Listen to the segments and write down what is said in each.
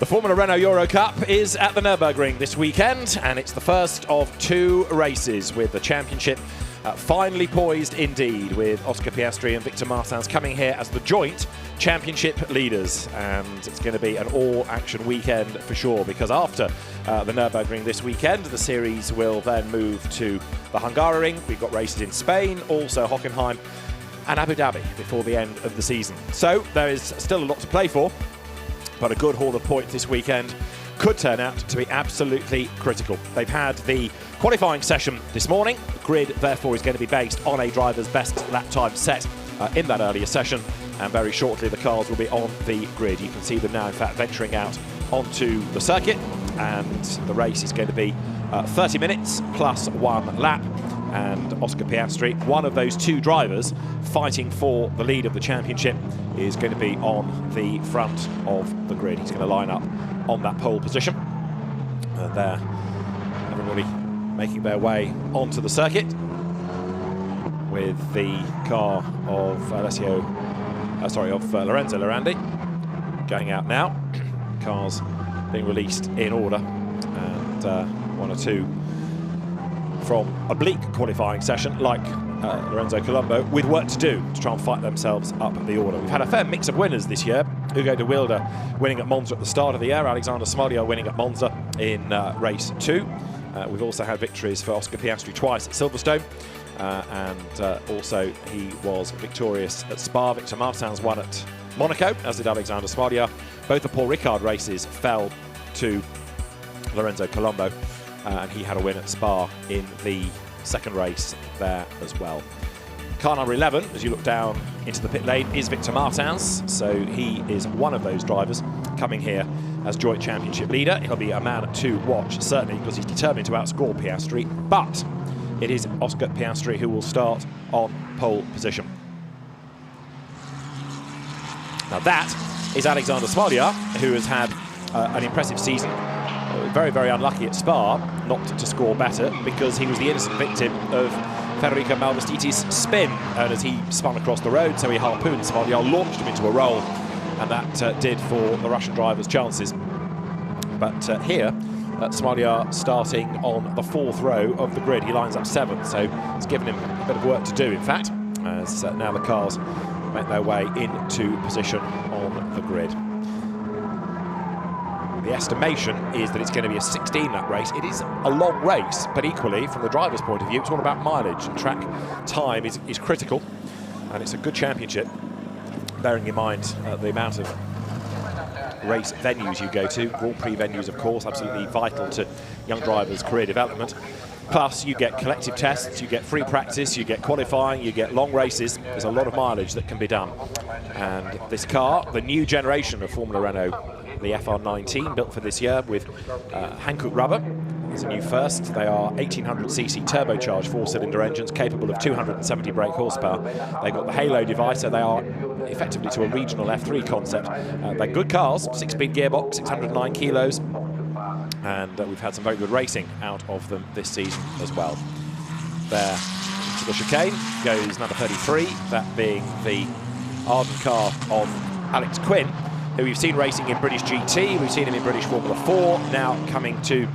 Formula Renault Eurocup is at the Nürburgring this weekend, and it's the first of two races with the championship finally poised indeed, with Oscar Piastri and Victor Martins coming here as the joint championship leaders. And it's going to be an all-action weekend for sure, because after the Nürburgring this weekend, the series will then move to the Hungaroring. We've got races in Spain, also Hockenheim and Abu Dhabi before the end of the season. So there is still a lot to play for, but a good haul of points this weekend could turn out to be absolutely critical. They've had the qualifying session this morning. The grid, therefore, is going to be based on a driver's best lap time set in that earlier session, and very shortly the cars will be on the grid. You can see them now, in fact, venturing out onto the circuit, and the race is going to be 30 minutes plus one lap. And Oscar Piastri, one of those two drivers fighting for the lead of the championship, is going to be on the front of the grid. He's going to line up on that pole position. And there, everybody making their way onto the circuit with the car of Lorenzo Lorandi going out now. Cars being released in order, and one or two from a bleak qualifying session like Lorenzo Colombo, with work to do to try and fight themselves up the order. We've had a fair mix of winners this year. Hugo de Wilde winning at Monza at the start of the year, Alexander Smolja winning at Monza in race 2. We've also had victories for Oscar Piastri twice at Silverstone, and also he was victorious at Spa. Victor Martins won at Monaco, as did Alexander Smolja. Both the Paul Ricard races fell to Lorenzo Colombo, and he had a win at Spa in the second race there as well. Car number 11, as you look down into the pit lane, is Victor Martins. So he is one of those drivers coming here as joint championship leader. He'll be a man to watch, certainly, because he's determined to outscore Piastri. But it is Oscar Piastri who will start on pole position. Now that is Alexander Smolja, who has had an impressive season. Very, very unlucky at Spa not to score better, because he was the innocent victim of Federico Malvestiti's spin, and as he spun across the road, so he harpooned Smolja, launched him into a roll, and that did for the Russian driver's chances. But here, Smolja starting on the 4th row of the grid. He lines up 7th, so it's given him a bit of work to do, in fact, as now the cars make their way into position on the grid. The estimation is that it's going to be a 16-lap race. It is a long race, but equally, from the driver's point of view, it's all about mileage, and track time is critical, and it's a good championship, bearing in mind the amount of race venues you go to. Grand Prix venues, of course, absolutely vital to young drivers' career development. Plus, you get collective tests, you get free practice, you get qualifying, you get long races. There's a lot of mileage that can be done. And this car, the new generation of Formula Renault, the FR19, built for this year with Hankook rubber, is a new first. They are 1800cc turbocharged 4-cylinder engines capable of 270 brake horsepower. They've got the Halo device, so they are effectively to a regional F3 concept. They're good cars, 6-speed gearbox, 609 kilos, and we've had some very good racing out of them this season as well. There into the chicane goes number 33, that being the Arden car of Alex Quinn, who we've seen racing in British GT, we've seen him in British Formula 4, now coming to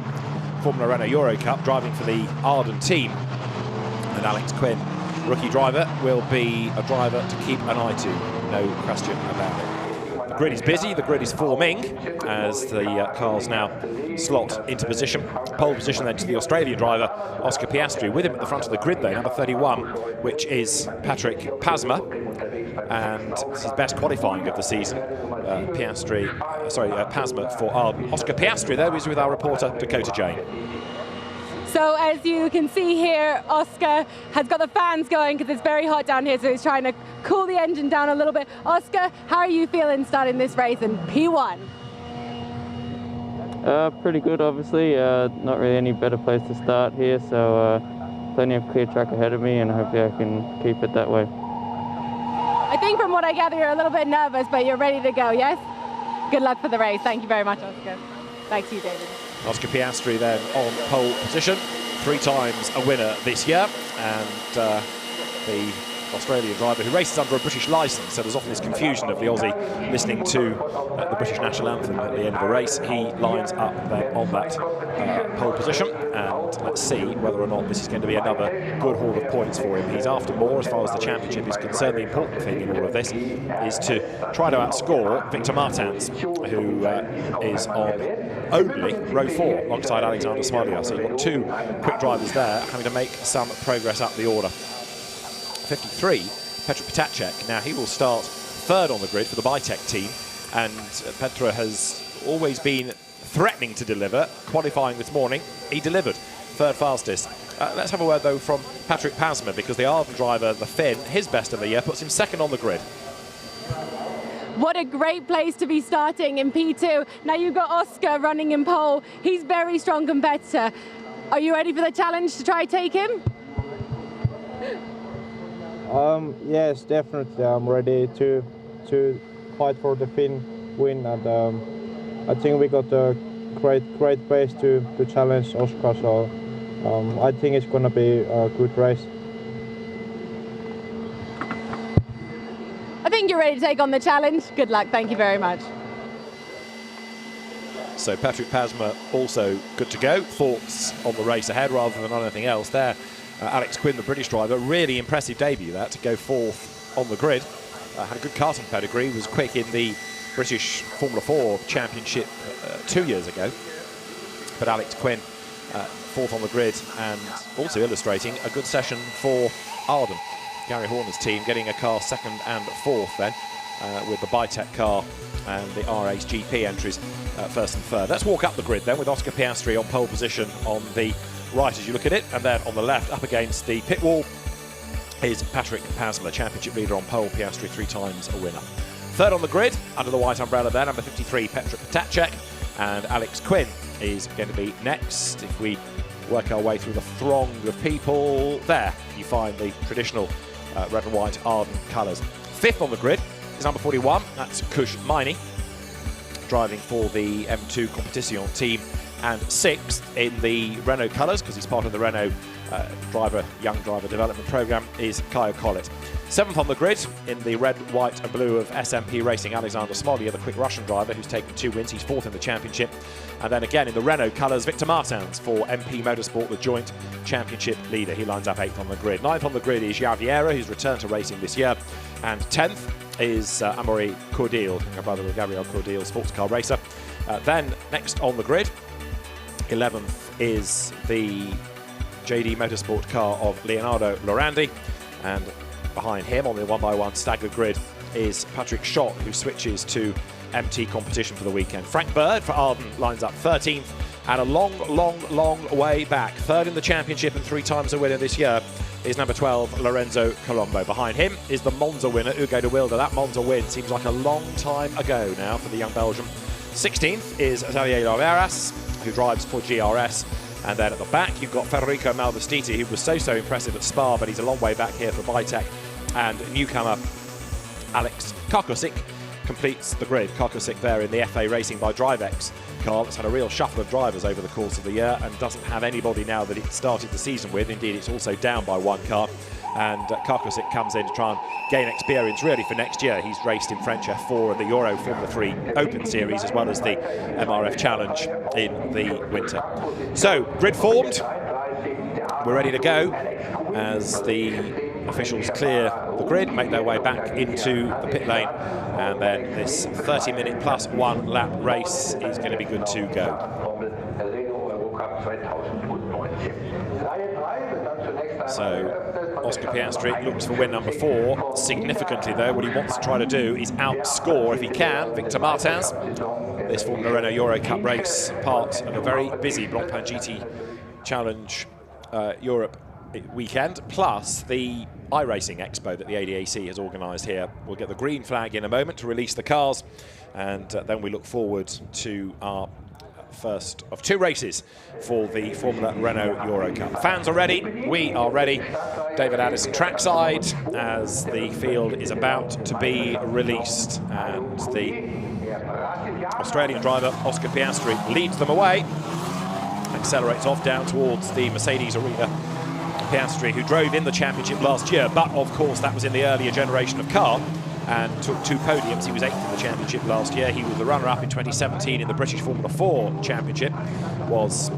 Formula Renault Eurocup, driving for the Arden team. And Alex Quinn, rookie driver, will be a driver to keep an eye to, no question about it. The grid is busy, the grid is forming, as the cars now slot into position. Pole position then to the Australian driver, Oscar Piastri. With him at the front of the grid, though, number 31, which is Patrick Pasma. And it's his best qualifying of the season. Pasma for Arden. Oscar Piastri, though, is with our reporter, Dakota Jane. So as you can see here, Oscar has got the fans going because it's very hot down here, so he's trying to cool the engine down a little bit. Oscar, how are you feeling starting this race in P1? Pretty good, obviously. Not really any better place to start here, so plenty of clear track ahead of me, and hopefully I can keep it that way. I think from what I gather, you're a little bit nervous, but you're ready to go, yes? Good luck for the race. Thank you very much, Oscar. Back to you, David. Oscar Piastri then on pole position, 3 times a winner this year, and the Australian driver who races under a British licence, so there's often this confusion of the Aussie listening to the British national anthem at the end of the race. He lines up there on that pole position, and let's see whether or not this is going to be another good haul of points for him. He's after more as far as the championship is concerned. The important thing in all of this is to try to outscore Victor Martins, who is on only row 4 alongside Alexander Smolia. So you've got 2 quick drivers there having to make some progress up the order. 53, Petr Potacek. Now he will start 3rd on the grid for the Bitec team, and Petr has always been threatening to deliver. Qualifying this morning, he delivered 3rd fastest. Let's have a word though from Patrick Pasma, because the Arden driver, the Finn, his best of the year, puts him 2nd on the grid. What a great place to be starting in P2. Now you've got Oscar running in pole. He's a very strong competitor. Are you ready for the challenge to try take him? Yes, definitely. I'm ready to fight for the Finn win, and I think we got a great pace to challenge Oscar. So I think it's going to be a good race. I think you're ready to take on the challenge. Good luck. Thank you very much. So Patrick Pasma also good to go. Thoughts on the race ahead rather than on anything else there. Alex Quinn, the British driver, really impressive debut that, to go 4th on the grid. Had a good karting pedigree, was quick in the British Formula 4 Championship 2 years ago. But Alex Quinn, 4th on the grid, and also illustrating a good session for Arden. Gary Horner's team getting a car 2nd and 4th then, with the Bitec car and the RAce GP entries 1st and 3rd. Let's walk up the grid then with Oscar Piastri on pole position on the right as you look at it, and then on the left up against the pit wall is Patrick Pasma, championship leader on pole. Piastri 3 times a winner. 3rd on the grid under the white umbrella there, number 53 Petr Potacek, and Alex Quinn is going to be next. If we work our way through the throng of people, there you find the traditional red and white Arden colours. 5th on the grid is number 41, that's Kush Maini, driving for the M2 Competition team, and 6th in the Renault colours, because he's part of the Renault young driver development programme, is Kaio Collet. 7th on the grid in the red, white and blue of SMP Racing, Alexander Smolia, the quick Russian driver who's taken 2 wins. He's 4th in the championship. And then again in the Renault colours, Victor Martins for MP Motorsport, the joint championship leader. He lines up 8th on the grid. 9th on the grid is João Vieira, who's returned to racing this year. And 10th is Amaury Cordil, brother of Gabriel Cordil, sports car racer. Then next on the grid, 11th is the JD Motorsport car of Leonardo Lorandi, and behind him on the 1x1 staggered grid is Patrick Schott, who switches to MT competition for the weekend. Frank Bird for Arden lines up 13th, and a long way back, 3rd in the championship and 3 times a winner this year, is number 12 Lorenzo Colombo. Behind him is the Monza winner Hugo de Wilde. That Monza win seems like a long time ago now for the young Belgian. 16th is Xavier Loveras, who drives for GRS. And then at the back, you've got Federico Malvestiti, who was so impressive at Spa, but he's a long way back here for Bitec. And newcomer Alex Karkosik completes the grid. Karkosik there in the FA Racing by DriveX car that's had a real shuffle of drivers over the course of the year and doesn't have anybody now that it started the season with. Indeed, it's also down by 1 car. And Karkosik comes in to try and gain experience really for next year. He's raced in French F4 and the Euro Formula 3 Open Series, as well as the MRF Challenge in the winter. So, grid formed. We're ready to go as the officials clear the grid, make their way back into the pit lane, and then this 30-minute plus 1 lap race is going to be good to go. So Oscar Piastri looks for win number 4. Significantly though, what he wants to try to do is outscore, if he can, Victor Martins. This Formula Renault Eurocup race, part of a very busy Blancpain GT Challenge Europe weekend, plus the iRacing Expo that the ADAC has organised here. We'll get the green flag in a moment to release the cars, and then we look forward to our first of 2 races for the Formula Renault Eurocup. Fans are ready, we are ready. David Addison trackside as the field is about to be released, and the Australian driver Oscar Piastri leads them away, accelerates off down towards the Mercedes Arena Piastri, who drove in the championship last year, but of course that was in the earlier generation of car, and took 2 podiums. He was 8th in the championship last year. He was the runner-up in 2017 in the British Formula 4 championship, was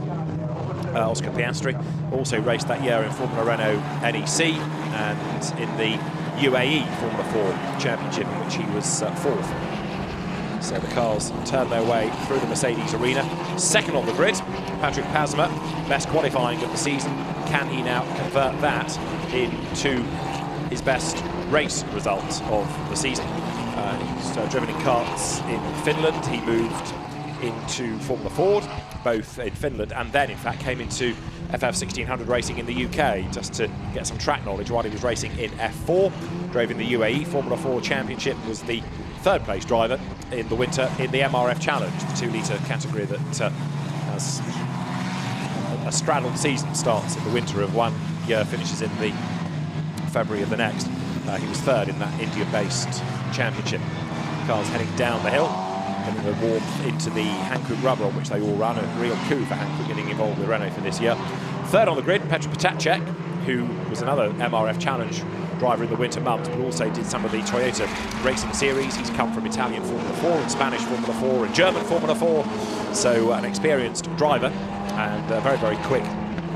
Oscar Piastri. Also raced that year in Formula Renault NEC and in the UAE Formula 4 championship, in which he was 4th. So the cars turn their way through the Mercedes arena. Second on the grid, Patrick Pasma, best qualifying of the season. Can he now convert that into his best race result of the season? He's driven in karts in Finland. He moved into Formula Ford, both in Finland, and then in fact came into FF 1600 racing in the UK just to get some track knowledge while he was racing in F4. Drove in the UAE Formula 4 Championship, was the 3rd place driver in the winter in the MRF Challenge, the 2-litre category that has a straddled season, starts in the winter of one year, finishes in the February of the next. He was 3rd in that India-based championship. Cars heading down the hill, getting the warmth into the Hankook rubber on which they all run. A real coup for Hankook getting involved with Renault for this year. 3rd on the grid, Petr Potacek, who was another MRF Challenge driver in the winter months, but also did some of the Toyota Racing Series. He's come from Italian Formula 4 and Spanish Formula 4 and German Formula 4, so an experienced driver and a very, very quick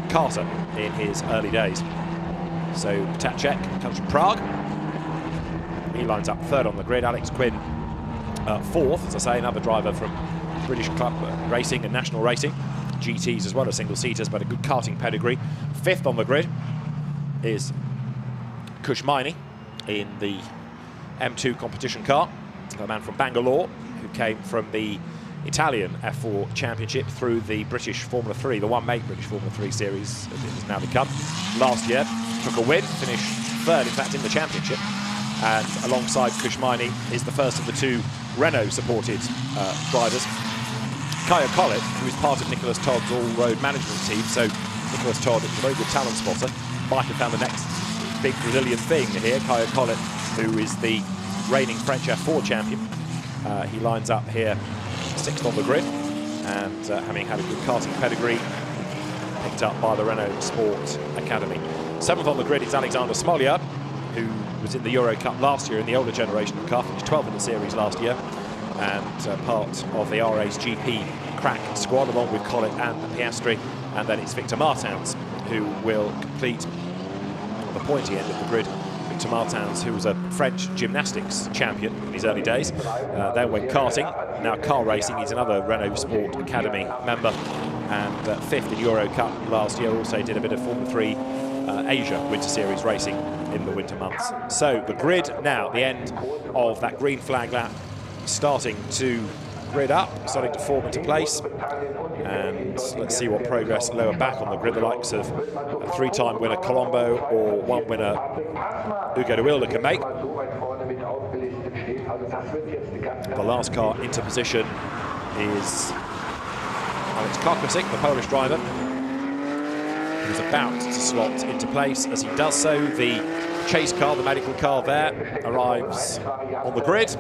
karter in his early days. So Potacek comes from Prague. He lines up 3rd on the grid. Alex Quinn 4th, as I say, another driver from British Club Racing and National Racing, GTs as well as single-seaters, but a good karting pedigree. 5th on the grid is Kushmaini in the M2 competition car, a man from Bangalore who came from the Italian F4 Championship through the British Formula 3, the one-make British Formula 3 series, as it has now become. Last year, took a win, finished 3rd, in fact, in the championship. And alongside Kushmaini is the first of the 2 Renault-supported drivers, Kaya Collett, who is part of Nicholas Todd's all-road management team. So Nicholas Todd is a very good talent spotter. Might have found the next big Brazilian thing here. Kaya Collett, who is the reigning French F4 champion. He lines up here 6th on the grid, and having had a good karting pedigree, picked up by the Renault Sport Academy. 7th on the grid is Alexander Smolya, who was in the Eurocup last year in the older generation of car, finished 12th in the series last year, and part of the R-Ace GP crack squad, along with Collett and Piastri. And then it's Victor Martins, who will complete the pointy end of the grid. Victor Martins, who was a French gymnastics champion in his early days, then went karting, now car racing. He's another Renault Sport Academy member, and 5th in Eurocup last year. Also did a bit of Formula 3 Asia Winter Series racing in the winter months. So the grid now, the end of that green flag lap, starting to grid up, starting to form into place. And let's see what progress lower back on the grid the likes of a 3-time winner Colombo or 1 winner Hugo de Wilde can make. The last car into position is Alex Karkosik, the Polish driver, who's about to slot into place. As he does so, the chase car, the medical car there, arrives on the grid,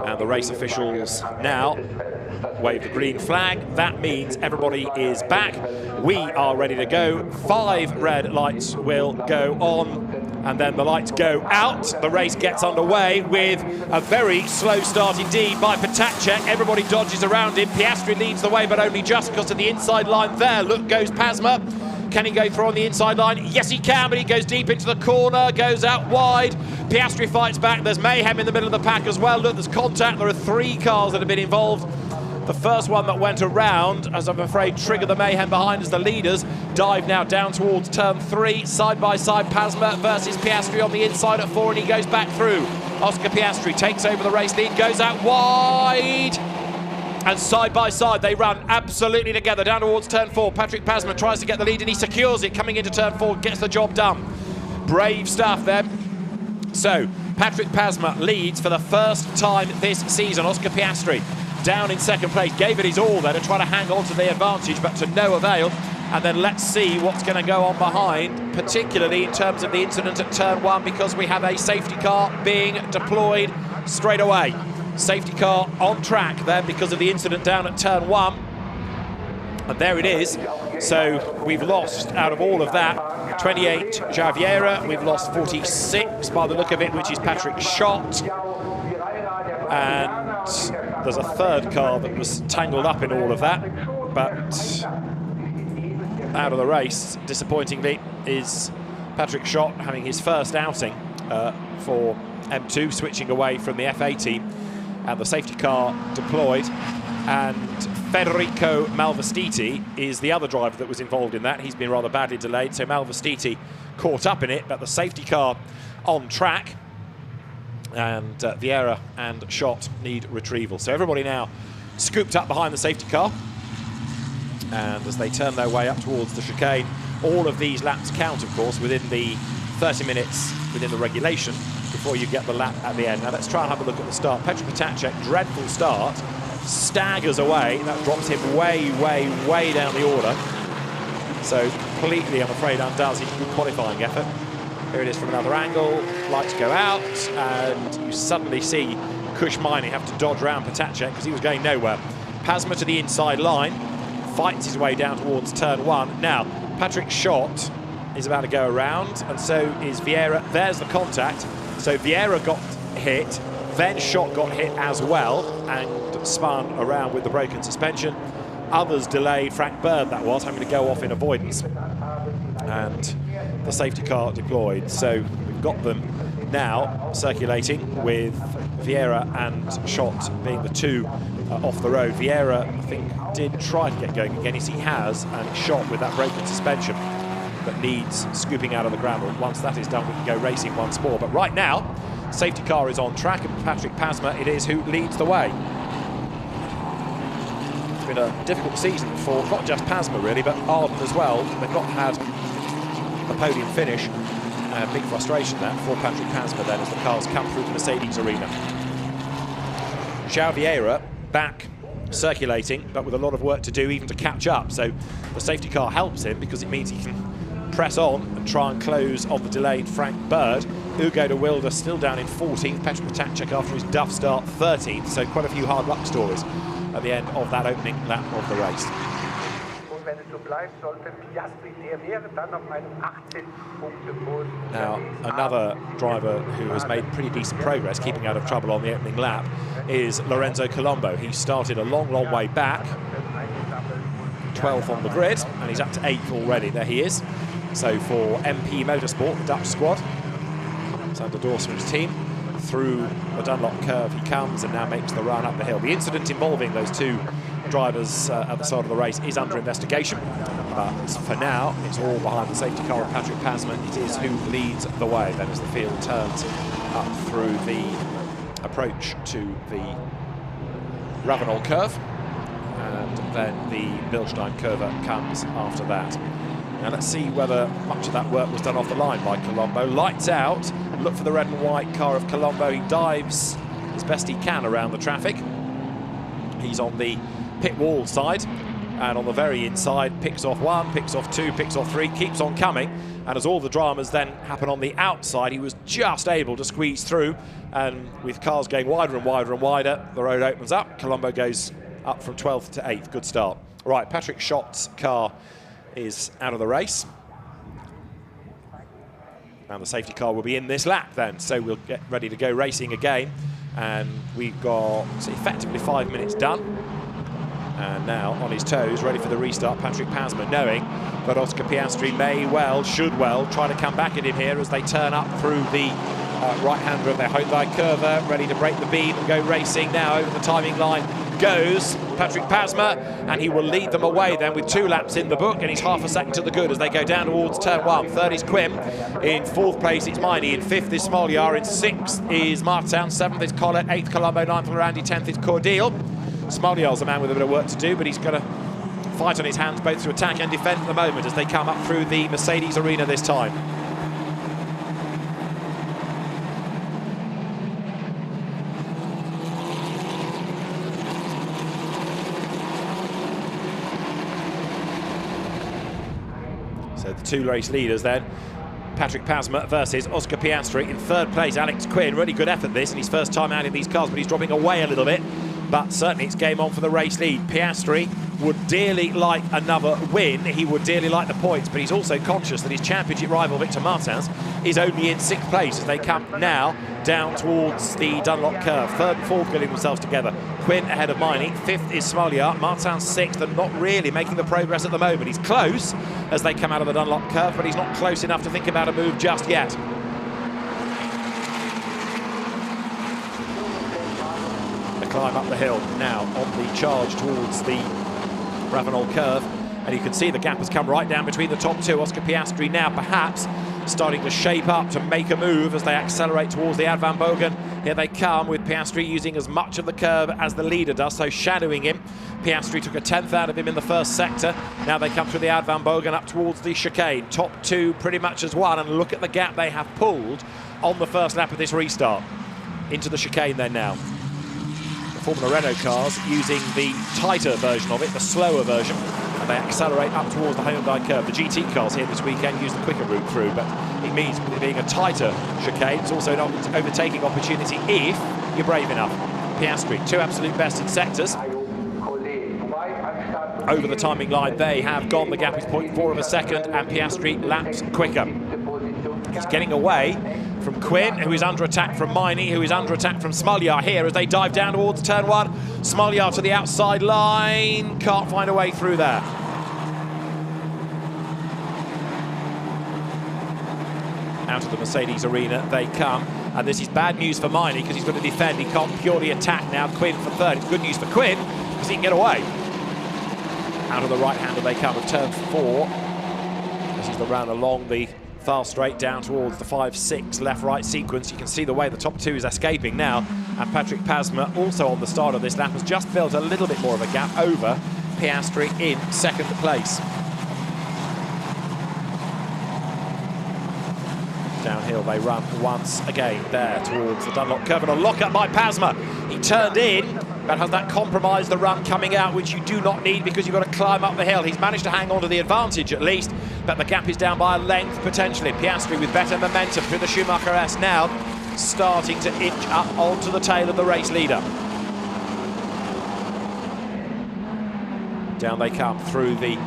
and the race officials now wave the green flag. That means everybody is back. We are ready to go. 5 red lights will go on, and then the lights go out. The race gets underway with a very slow start indeed by Potacek. Everybody dodges around him. Piastri leads the way, but only just because of the inside line there. Look goes Pasma. Can he go through on the inside line? Yes, he can, but he goes deep into the corner, goes out wide. Piastri fights back. There's mayhem in the middle of the pack as well. Look, there's contact. There are 3 cars that have been involved. The first one that went around, as I'm afraid, triggered the mayhem behind as the leaders dive now down towards turn 3. Side by side, Pasma versus Piastri on the inside at 4, and he goes back through. Oscar Piastri takes over the race lead, goes out wide. And side by side, they run absolutely together down towards turn 4. Patrick Pasma tries to get the lead, and he secures it coming into turn 4, gets the job done. Brave stuff then. So, Patrick Pasma leads for the first time this season. Oscar Piastri down in 2nd place, gave it his all there to try to hang on to the advantage, but to no avail. And then let's see what's going to go on behind, particularly in terms of the incident at turn 1, because we have a safety car being deployed straight away. Safety car on track then because of the incident down at turn 1. And there it is. So we've lost, out of all of that, 28 João Vieira. We've lost 46 by the look of it, which is Patrick Schott. And there's a third car that was tangled up in all of that. But out of the race, disappointingly, is Patrick Schott having his first outing for M2, switching away from the FA team. And the safety car deployed. And Federico Malvestiti is the other driver that was involved in that. He's been rather badly delayed, so Malvestiti caught up in it, but the safety car on track. And Vieira and Schott need retrieval. So everybody now scooped up behind the safety car. And as they turn their way up towards the chicane, all of these laps count, of course, within the 30 minutes within the regulation before you get the lap at the end. Now let's try and have a look at the start. Petr Potacek, dreadful start, staggers away. That drops him way, way, way down the order. So completely, I'm afraid, undoes his good qualifying effort. Here it is from another angle. Lights go out, and you suddenly see Kush Mining have to dodge around Potacek because he was going nowhere. Pasma to the inside line, fights his way down towards turn 1. Now, Patrick Schott is about to go around, and so is Vieira. There's the contact. So Vieira got hit, then Schott got hit as well, and spun around with the broken suspension. Others delayed. Frank Bird, that was, having to go off in avoidance. And the safety car deployed. So we've got them now circulating with Vieira and Schott being the two off the road. Vieira, I think, did try to get going again, as he has, and Schott with that broken suspension that needs scooping out of the gravel. Once that is done, we can go racing once more. But right now, safety car is on track, and Patrick Pasma it is who leads the way. It's been a difficult season for not just Pasma really, but Arden as well. They've not had a podium finish. Big frustration there for Patrick Pasma then as the cars come through the Mercedes arena. João Vieira back circulating, but with a lot of work to do even to catch up. So the safety car helps him because it means he can press on and try and close on the delayed Frank Bird. Ugo de Wilde still down in 14th. Petr Potacek after his duff start 13th. So quite a few hard luck stories at the end of that opening lap of the race. Now, another driver who has made pretty decent progress, keeping out of trouble on the opening lap, is Lorenzo Colombo. He started a long, long way back, 12th on the grid, and he's up to 8th already. There he is. So for MP Motorsport, the Dutch squad, Sander Dawson's team, through the Dunlop curve he comes and now makes the run up the hill. The incident involving those two drivers at the start of the race is under investigation, but for now it's all behind the safety car of Patrick Pasma. It is who leads the way then as the field turns up through the approach to the Ravenol curve, and then the Bilstein curve comes after that. Now let's see whether much of that work was done off the line by Colombo. Lights out, look for the red and white car of Colombo. He dives as best he can around the traffic. He's on the pit wall side, and on the very inside picks off 1, picks off 2, picks off 3, keeps on coming. And as all the dramas then happen on the outside, he was just able to squeeze through, and with cars going wider and wider and wider, the road opens up. Colombo goes up from 12th to 8th. Good start. Right, Patrick Schott's car is out of the race, and the safety car will be in this lap then, so we'll get ready to go racing again. And we've got effectively 5 minutes done, and now on his toes, ready for the restart, Patrick Pasma, knowing that Oscar Piastri may well, should well, try to come back at him here as they turn up through the right-hander of their Hyundai Curva, ready to break the beam and go racing. Now over the timing line goes Patrick Pasma, and he will lead them away then with 2 laps in the book, and he's half a second to the good as they go down towards turn 1. 3rd is Quim, in 4th place it's Miney, in 5th is Smoljar, in 6th is Martin, 7th is Collett, 8th Colombo, 9th Lorandi, 10th is Cordeal. Smoljar's a man with a bit of work to do, but he's going to fight on his hands both to attack and defend at the moment as they come up through the Mercedes arena this time. So the 2 race leaders then, Patrick Pasma versus Oscar Piastri. In 3rd place, Alex Quinn. Really good effort this, and his first time out in these cars, but he's dropping away a little bit. But certainly it's game on for the race lead. Piastri would dearly like another win. He would dearly like the points, but he's also conscious that his championship rival Victor Martins is only in 6th place as they come now down towards the Dunlop curve. 3rd and 4th getting themselves together. Quinn ahead of Miney. 5th is Smoliar. Martins 6th and not really making the progress at the moment. He's close as they come out of the Dunlop curve, but he's not close enough to think about a move just yet. The climb up the hill now on the charge towards the Renault curve, and you can see the gap has come right down between the top two. Oscar Piastri now perhaps starting to shape up to make a move as they accelerate towards the Ad Van Bogen. Here they come with Piastri using as much of the curve as the leader does, so shadowing him. Piastri took a 10th out of him in the first sector. Now they come through the Ad Van Bogen up towards the chicane. Top two pretty much as one, and look at the gap they have pulled on the first lap of this restart. Into the chicane then now. Formula Renault cars using the tighter version of it, the slower version, and they accelerate up towards the Hyundai curve. The GT cars here this weekend use the quicker route through, but it means with it being a tighter chicane, it's also an overtaking opportunity if you're brave enough. Piastri, 2 absolute best in sectors. Over the timing line, they have gone. The gap is 0.4 of a second, and Piastri laps quicker. He's getting away from Quinn, who is under attack from Miney, who is under attack from Smoliar here as they dive down towards turn 1. Smoliar to the outside line, can't find a way through there. Out of the Mercedes arena they come, and this is bad news for Miney because he's going to defend. He can't purely attack now. Quinn for 3rd. It's good news for Quinn because he can get away. Out of the right-hander they come with turn 4. This is the run along the fast straight down towards the 5-6 left-right sequence. You can see the way the top 2 is escaping now, and Patrick Pasma also on the start of this lap has just built a little bit more of a gap over Piastri in 2nd place. Downhill they run once again there towards the Dunlop curve, and a lock-up by Pasma. He turned in, but has that compromised the run coming out, which you do not need because you've got to climb up the hill. He's managed to hang on to the advantage at least, but the gap is down by a length potentially. Piastri with better momentum through the Schumacher S now, starting to inch up onto the tail of the race leader. Down they come through the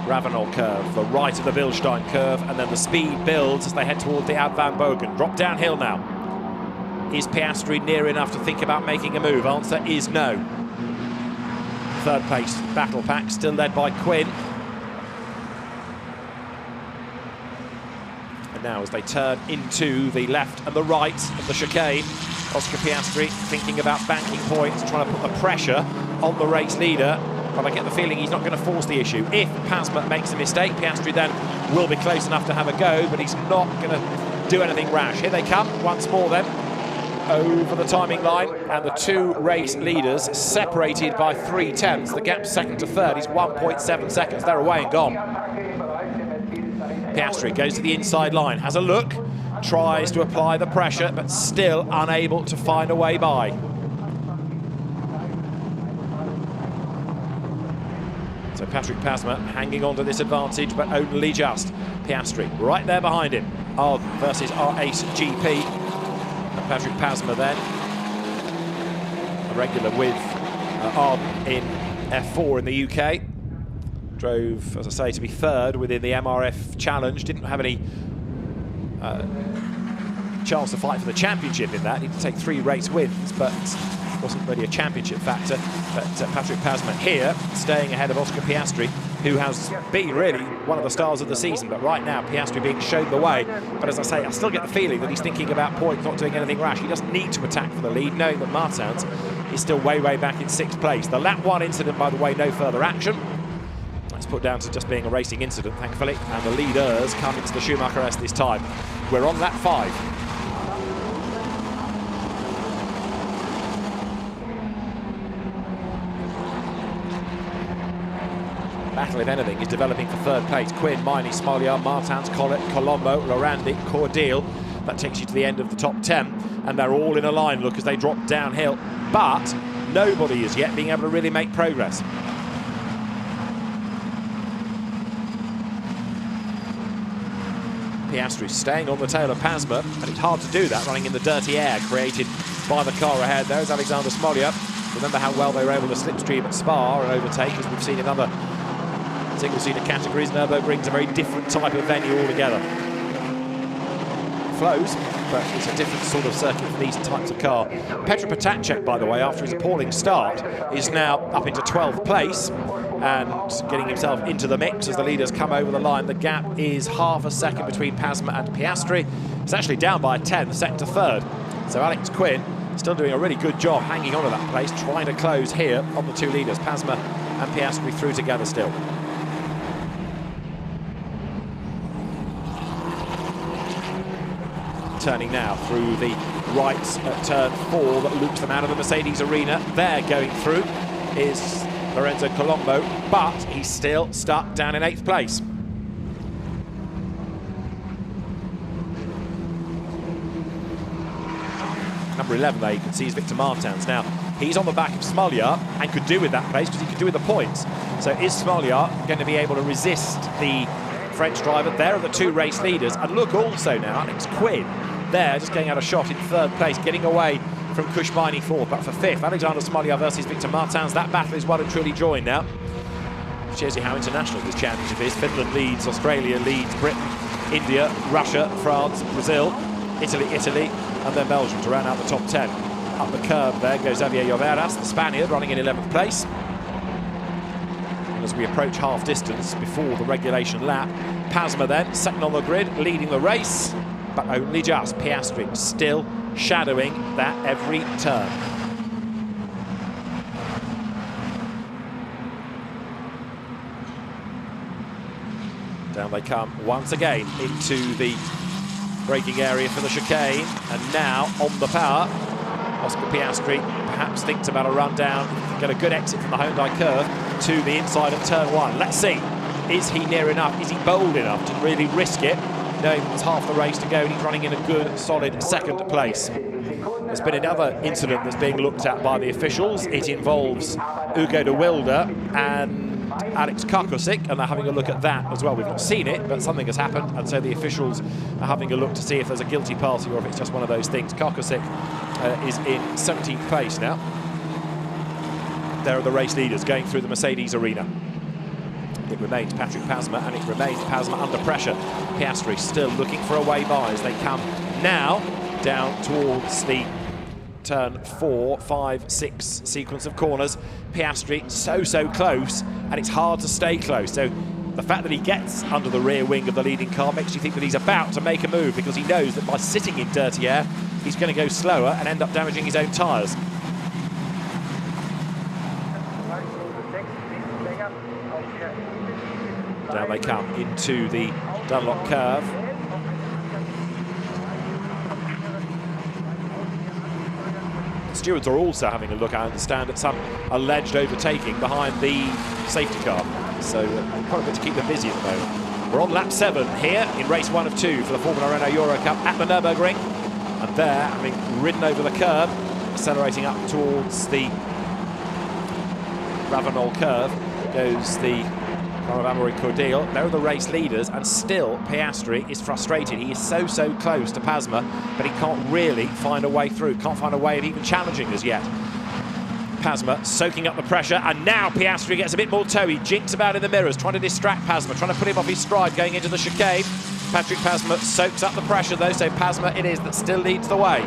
Renault curve, the right of the Bilstein curve, and then the speed builds as they head towards the Ad Van Bogen. Drop downhill now. Is Piastri near enough to think about making a move? Answer is no. 3rd place battle pack still led by Quinn. And now as they turn into the left and the right of the chicane, Oscar Piastri thinking about banking points, trying to put the pressure on the race leader. But I get the feeling he's not going to force the issue. If Pasma makes a mistake, Piastri then will be close enough to have a go, but he's not going to do anything rash. Here they come once more then, over the timing line, and the 2 race leaders separated by 3/10. The gap 2nd to 3rd is 1.7 seconds. They're away and gone. Piastri goes to the inside line, has a look, tries to apply the pressure, but still unable to find a way by. So Patrick Pasma hanging on to this advantage, but only just. Piastri right there behind him. Ard versus our ace GP. And Patrick Pasma then, a regular with Ard in F4 in the UK. Drove, as I say, to be 3rd within the MRF Challenge. Didn't have any chance to fight for the championship in that. He did take 3 race wins, but wasn't really a championship factor. But Patrick Pasma here, staying ahead of Oscar Piastri, who has been really one of the stars of the season. But right now, Piastri being shown the way. But as I say, I still get the feeling that he's thinking about points, not doing anything rash. He doesn't need to attack for the lead, knowing that Martins is still way back in 6th place. The lap 1 incident, by the way, no further action. That's put down to just being a racing incident, thankfully. And the leaders come into the Schumacher S this time. We're on lap 5. Battle, if anything, is developing for 3rd place. Quinn, Miney, Smoliar, Martins, Collett, Colombo, Lorandi, Cordeal. That takes you to the end of the top 10. And they're all in a line, look, as they drop downhill. But nobody is yet being able to really make progress. Piastri staying on the tail of Pasma, and it's hard to do that running in the dirty air created by the car ahead. There's Alexander Smoliar. Remember how well they were able to slipstream at Spa and overtake, as we've seen in other single-seater categories. Nürburgring's a very different type of venue altogether. Flows, but it's a different sort of circuit for these types of car. Petr Potacek, by the way, after his appalling start, is now up into 12th place and getting himself into the mix as the leaders come over the line. The gap is half a second between Pasma and Piastri. It's actually down by 10, second to third. So Alex Quinn still doing a really good job hanging on to that place, trying to close here on the two leaders. Pasma and Piastri through together still. Turning now through the right at turn 4 that loops them out of the Mercedes arena. There going through is Lorenzo Colombo, but he's still stuck down in 8th place. Number 11 there, you can see, is Victor Martins. Now, he's on the back of Smolyar and could do with that place because he could do with the points. So is Smolyar going to be able to resist the French driver? There are the two race leaders. And look also now, Alex Quinn there, just getting out a shot in 3rd place, getting away from Kushmaini 4th, but for 5th. Alexander Smolyar versus Victor Martins. That battle is well and truly joined now. Shows you how international this championship is. Finland leads, Australia leads, Britain, India, Russia, France, Brazil, Italy, and then Belgium to round out the top 10. Up the curb there goes Xavier Lloveras, the Spaniard, running in 11th place. And as we approach half distance before the regulation lap, Pasma then, second on the grid, leading the race, but only just. Piastri still shadowing that every turn. Down they come once again into the braking area for the chicane, and now on the power. Oscar Piastri perhaps thinks about a run down, get a good exit from the Hyundai curve to the inside of turn 1. Let's see, is he near enough, is he bold enough to really risk it, knowing there's half the race to go and he's running in a good solid 2nd place. There's been another incident that's being looked at by the officials. It involves Ugo de Wilde and Alex Karkosik, and they're having a look at that as well. We've not seen it, but something has happened, and so the officials are having a look to see if there's a guilty party or if it's just one of those things. Karkosik is in 17th place now. There are the race leaders going through the Mercedes arena. It remains Patrick Pasma, and it remains Pasma under pressure. Piastri still looking for a way by as they come now down towards the turn 4, 5, 6 sequence of corners. Piastri so close, and it's hard to stay close. So the fact that he gets under the rear wing of the leading car makes you think that he's about to make a move, because he knows that by sitting in dirty air, he's going to go slower and end up damaging his own tyres. Down they come into the Dunlop curve. The stewards are also having a look, I understand, at some alleged overtaking behind the safety car. So quite a bit to keep them busy at the moment. We're on lap 7 here in race 1 of 2 for the Formula Renault Eurocup at the Nürburgring. And there, having ridden over the curb, accelerating up towards the Ravenol curve, goes the car of Amaury Cordeel. There are the race leaders, and still Piastri is frustrated. He is so close to Pasma, but he can't really find a way through, can't find a way of even challenging as yet. Pasma soaking up the pressure, and now Piastri gets a bit more toe. He jinks about in the mirrors, trying to distract Pasma, trying to put him off his stride going into the chicane. Patrick Pasma soaks up the pressure though, so Pasma it is that still leads the way.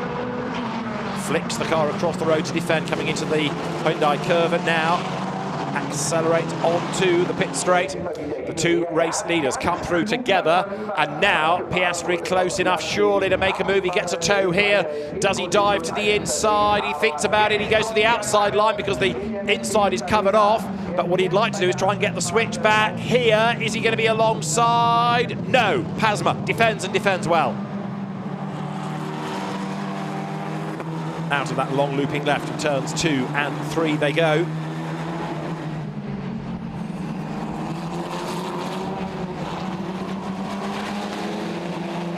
Flicks the car across the road to defend, coming into the Hyundai curve, and now accelerate onto the pit straight. The two race leaders come through together, and now Piastri close enough surely to make a move. He gets a toe here. Does he dive to the inside? He thinks about it. He goes to the outside line because the inside is covered off, but what he'd like to do is try and get the switch back here. Is he going to be alongside? No. Pasma defends, and defends well. Out of that long looping left in turns 2 and 3 they go.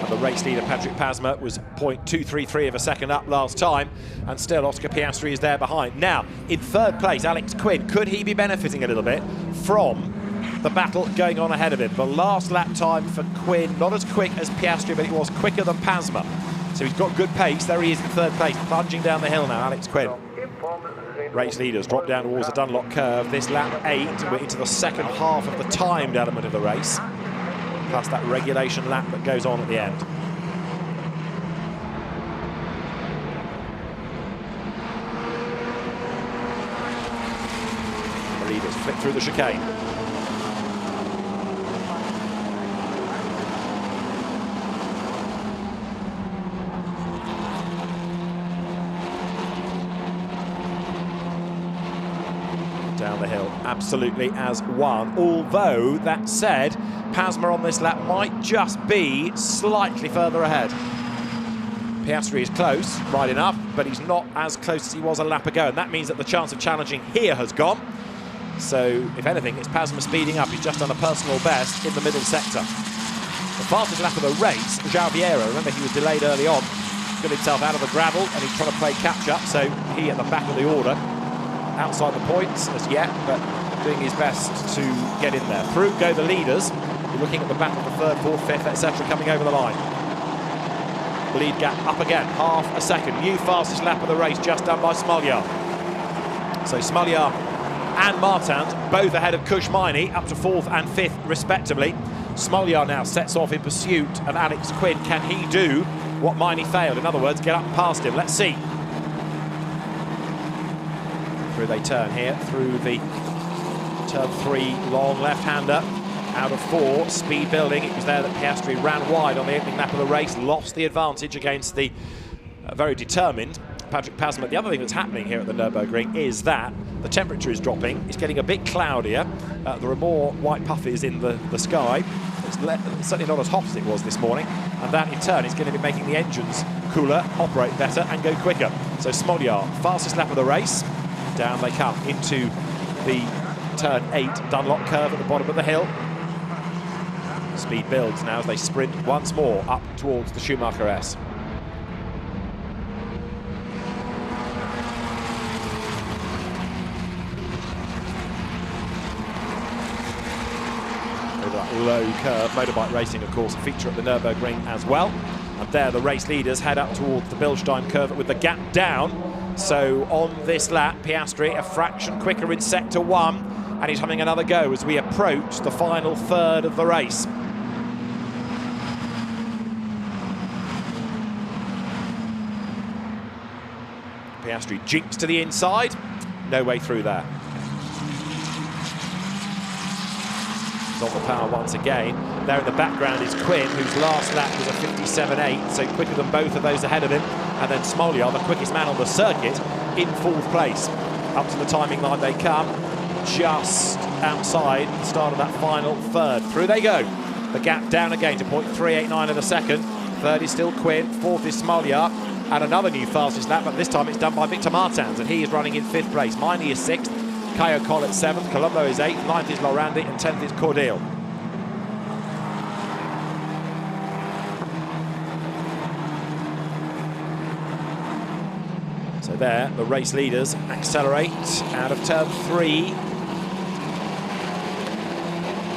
The race leader Patrick Pasma was 0.233 of a second up last time, and still Oscar Piastri is there behind. Now, in 3rd place, Alex Quinn. Could he be benefiting a little bit from the battle going on ahead of him? The last lap time for Quinn, not as quick as Piastri, but it was quicker than Pasma. So he's got good pace. There he is in 3rd place, plunging down the hill now, Alex Quinn. race leaders drop down towards the Dunlop curve. This lap 8, we're into the second half of the timed element of the race, plus that regulation lap that goes on at the end. The leaders flip through the chicane. Down the hill, absolutely as one. Although, that said, Pasma on this lap might just be slightly further ahead. Piastri is close, right enough, but he's not as close as he was a lap ago, and that means that the chance of challenging here has gone. So, if anything, it's Pasma speeding up. He's just done a personal best in the middle sector. The fastest lap of the race, João Vieira, remember he was delayed early on, got himself out of the gravel, and he's trying to play catch-up, so he at the back of the order. Outside the points as yet, but doing his best to get in there. Through go the leaders. You're looking at the battle for third, fourth, fifth, etc. coming over the line. Lead gap up again, half a second. New fastest lap of the race, just done by Smoljar. So Smoljar and Martand both ahead of Kushmaini, up to fourth and fifth respectively. Smoljar now sets off in pursuit of Alex Quinn. Can he do what Maini failed? In other words, get up past him. Let's see. Through they turn here, through the turn 3 long left-hander, out of 4, speed building. It was there that Piastri ran wide on the opening lap of the race, lost the advantage against the very determined Patrick Pasma. The other thing that's happening here at the Nürburgring is that the temperature is dropping, it's getting a bit cloudier, there are more white puffies in the sky. It's certainly not as hot as it was this morning, and that in turn is going to be making the engines cooler, operate better and go quicker. So Smoljar, fastest lap of the race. Down they come into the turn 8 Dunlop curve at the bottom of the hill. Speed builds now as they sprint once more up towards the Schumacher S. Over that low curve, motorbike racing of course a feature at the Nürburgring as well. And there the race leaders head up towards the Bilstein curve with the gap down. So on this lap, Piastri a fraction quicker in sector 1, and he's having another go as we approach the final third of the race. Piastri jinks to the inside, no way through there. He's on the power once again. There in the background is Quinn, whose last lap was a 57.8, so quicker than both of those ahead of him. And then Smoljar, the quickest man on the circuit, in fourth place. Up to the timing line they come, just outside the start of that final third. Through they go. The gap down again to 0.389 of a second. Third is still Quinn, fourth is Smoljar, and another new fastest lap, but this time it's done by Victor Martins, and he is running in fifth place. Maini is sixth, Caio Collet seventh, Colombo is eighth, ninth is Lorandi, and 10th is Cordeal. So there, the race leaders accelerate out of turn 3.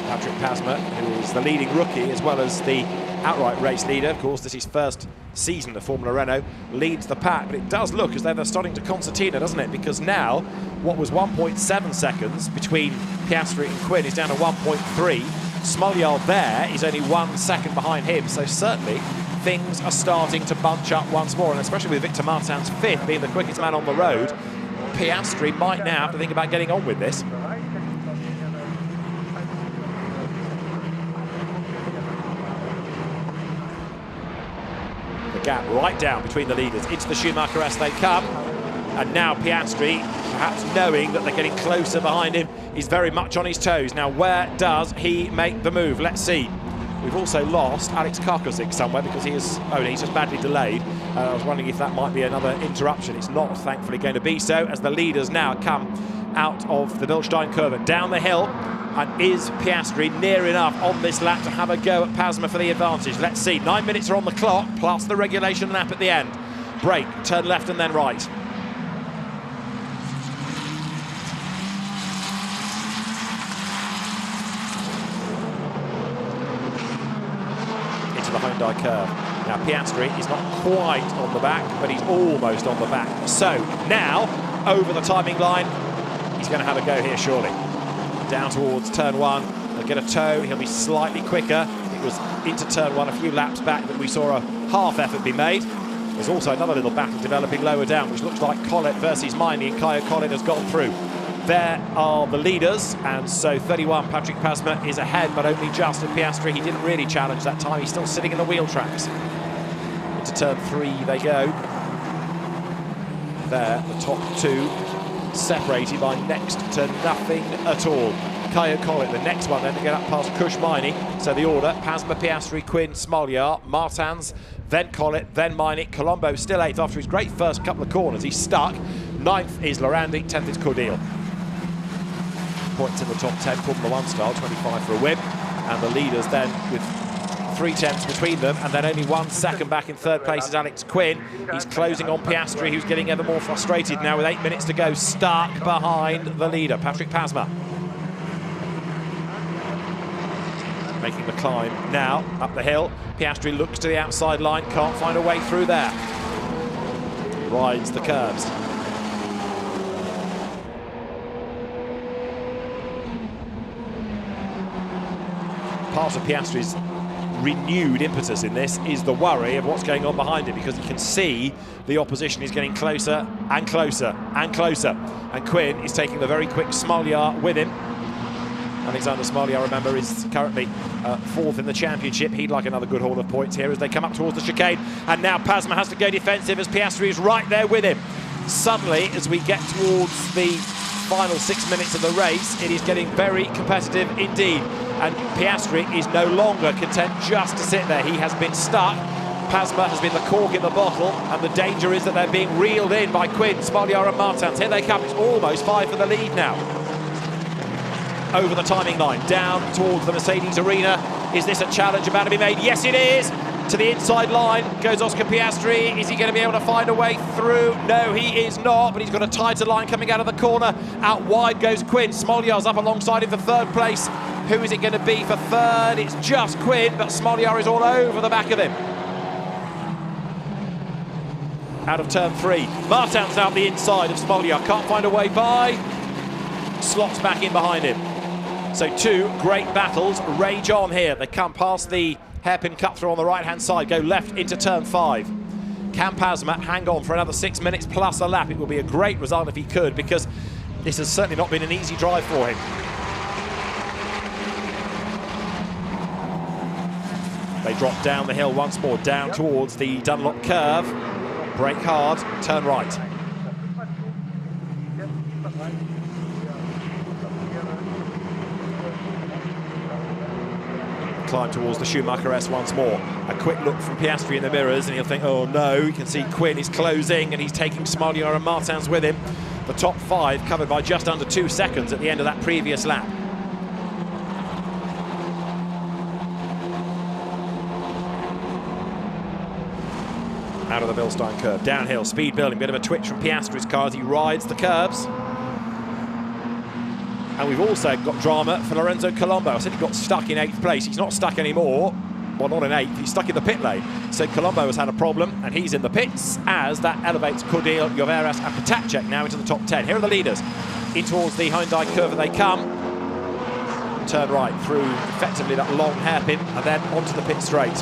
Patrick Pasma, who is the leading rookie as well as the outright race leader, of course, this is his first season of Formula Renault, leads the pack, but it does look as though they're starting to concertina, doesn't it? Because now, what was 1.7 seconds between Piastri and Quinn is down to 1.3. Smoljar there is only 1 second behind him, so certainly things are starting to bunch up once more, and especially with Victor Martins fifth being the quickest man on the road, Piastri might now have to think about getting on with this. The gap right down between the leaders. Into the Schumacher S they come, and now Piastri, perhaps knowing that they're getting closer behind him, is very much on his toes. Now where does he make the move? Let's see. We've also lost Alex Karkosic somewhere because he's just badly delayed. I was wondering if that might be another interruption. It's not, thankfully, going to be so, as the leaders now come out of the Bilstein curve and down the hill. And is Piastri near enough on this lap to have a go at Pasma for the advantage? Let's see. 9 minutes are on the clock, plus the regulation lap at the end. Brake, turn left and then right. The Hyundai curve. Now Piastri is not quite on the back, but he's almost on the back. So now over the timing line. He's going to have a go here, surely. Down towards turn 1. He'll get a toe. He'll be slightly quicker. It was into turn 1 a few laps back that we saw a half effort be made. There's also another little battle developing lower down, which looks like Collett versus Miney, and Kaya Collett has gone through. There are the leaders, and so 31, Patrick Pasma, is ahead, but only just of Piastri. He didn't really challenge that time. He's still sitting in the wheel tracks. Into turn 3 they go. There, the top 2 separated by next to nothing at all. Kaya Collett, the next one then to get up past Kush Miney. So the order: Pasma, Piastri, Quinn, Smolyar, Martins, then Collett, then Miney. Colombo still 8th after his great first couple of corners. He's stuck. 9th is Lorandi, 10th is Cordeal. Points in the top 10, Formula 1 style, 25 for a win. And the leaders then with 3 tenths between them, and then only 1 second back in 3rd place is Alex Quinn. He's closing on Piastri, who's getting ever more frustrated now with 8 minutes to go, stuck behind the leader, Patrick Pasma. Making the climb now up the hill. Piastri looks to the outside line, can't find a way through there. Rides the curves. Part of Piastri's renewed impetus in this is the worry of what's going on behind him, because he can see the opposition is getting closer and closer and closer. And Quinn is taking the very quick Smolyar with him. Alexander Smolyar, remember, is currently 4th in the championship. He'd like another good haul of points here as they come up towards the chicane. And now Pasma has to go defensive as Piastri is right there with him. Suddenly, as we get towards the final 6 minutes of the race, it is getting very competitive indeed. And Piastri is no longer content just to sit there. He has been stuck. Pasma has been the cork in the bottle, and the danger is that they're being reeled in by Quinn, Smolyar and Martins. Here they come. It's almost 5 for the lead now. Over the timing line, down towards the Mercedes arena. Is this a challenge about to be made? Yes, it is. To the inside line goes Oscar Piastri. Is he going to be able to find a way through? No, he is not, but he's got a tighter line coming out of the corner. Out wide goes Quinn. Smolyar's up alongside him for 3rd place. Who is it going to be for 3rd? It's just Quinn, but Smolyar is all over the back of him. Out of turn 3. Martins out the inside of Smolyar. Can't find a way by. Slots back in behind him. So 2 great battles rage on here. They come past the hairpin cut through on the right-hand side, go left into turn 5. Can Pasma hang on for another 6 minutes plus a lap? It will be a great result if he could, because this has certainly not been an easy drive for him. They drop down the hill once more, down towards the Dunlop curve. Brake hard, turn right. Climb towards the Schumacher S once more. A quick look from Piastri in the mirrors, and he'll think, oh no, you can see Quinn is closing, and he's taking Smolyar and Martins with him. The top 5 covered by just under 2 seconds at the end of that previous lap. Out of the Bilstein curve, downhill, speed building, bit of a twitch from Piastri's car as he rides the curves. And we've also got drama for Lorenzo Colombo. I said he got stuck in 8th place. He's not stuck anymore. Well, not in 8th. He's stuck in the pit lane. So Colombo has had a problem, and he's in the pits as that elevates Cordeal, Lloveras and Patacek now into the top 10. Here are the leaders. In towards the Hyundai curve they come. Turn right through effectively that long hairpin, and then onto the pit straight.